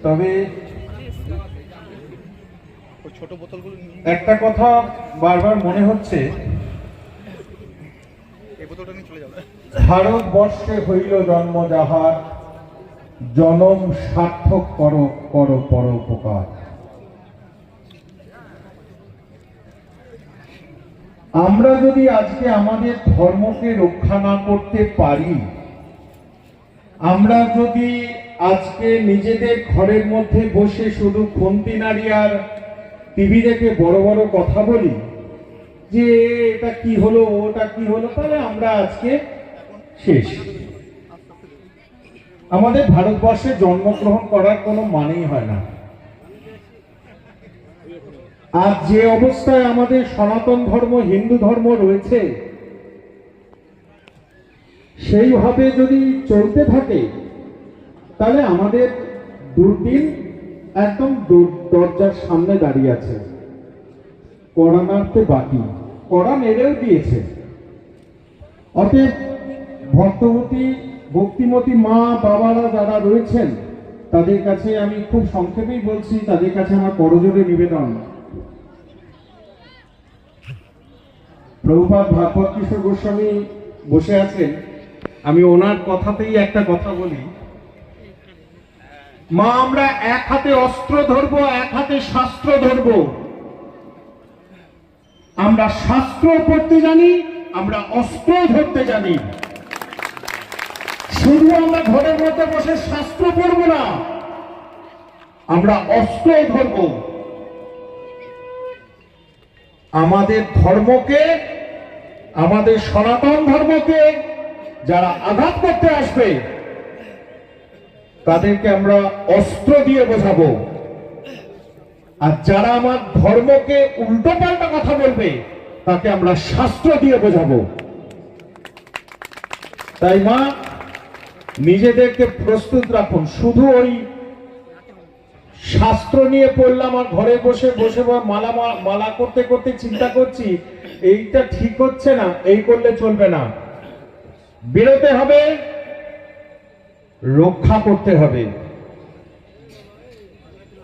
তবে একটা কথা বারবার মনে হচ্ছে, ভারতবর্ষে হইল জন্ম যাহার, জনম সার্থক করো করো পরোপকার। আমরা যদি আজকে আমাদের ধর্মকে রক্ষা না করতে পারি, আমরা যদি আজকে নিজেদের ঘরের মধ্যে বসে শুধু খুন্তি নাড়ি আর টিভি দেখে বড় বড় কথা বলি যে এটা কি হলো ওটা কি হলো, তাহলে আমরা আজকে শেষ। আমাদের ভারতবর্ষে জন্মগ্রহণ করার কোনো মানেই হয় না। আর যে অবস্থায় আমাদের সনাতন ধর্ম হিন্দু ধর্ম রয়েছে, সেইভাবে যদি চলতে থাকে তাহলে আমাদের দুর্দিন একদম দরজার সামনে দাঁড়িয়ে আছে। কড়া নাড়তে বাকি, কড়া নেড়েও দিয়েছে। অতএব ভক্তিমতী মা বাবারা যারা রয়েছেন তাদের কাছে আমি খুব সংক্ষেপেই বলছি, তাদের কাছে আমার করজোড়ে নিবেদন, প্রভুপাদ ভাগবত কিশোর গোস্বামী বসে আছেন, আমি ওনার কথাতেই একটা কথা বলি। মা, আমরা এক হাতে অস্ত্র ধরবো, এক হাতে শাস্ত্র ধরবো। আমরা শাস্ত্র পড়তে জানি, আমরা অস্ত্র ধরতে জানি। শুধু আমরা ঘরের মধ্যে বসে শাস্ত্র পড়বো না, আমরা অস্ত্র ধরব। আমাদের ধর্মকে, আমাদের সনাতন ধর্মকে যারা আঘাত করতে আসবে তাদেরকে আমরা অস্ত্র দিয়ে বোঝাবো, আর যারা আমার ধর্মকে উল্টো পাল্টা কথা বলবে তাকে আমরা শাস্ত্র দিয়ে বোঝাবো। তাই মা, নিজেদেরকে প্রস্তুত রাখুন। শুধু ওই শাস্ত্র নিয়ে পড়লাম আর ঘরে বসে বসে মালা করতে করতে চিন্তা করছি এইটা ঠিক হচ্ছে না, এই করলে চলবে না। বেরোতে হবে, রক্ষা করতে হবে।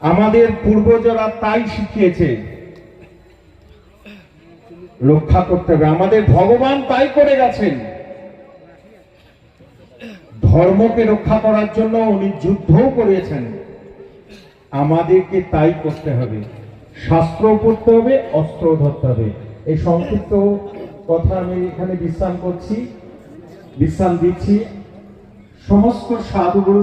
আমাদের পূর্বজরা তাই শিখিয়েছে, রক্ষা করতে হবে। আমাদের ভগবান তাই করে গেছেন, ধর্মকে রক্ষা করার জন্য উনি যুদ্ধও করেছেন। আমাদেরকে তাই করতে হবে, শাস্ত্র পড়তে হবে, অস্ত্র ধরতে হবে। এই সংক্ষিপ্ত কথা আমি এখানে বিশ্রাম দিচ্ছি। সমস্ত সাধুগুরু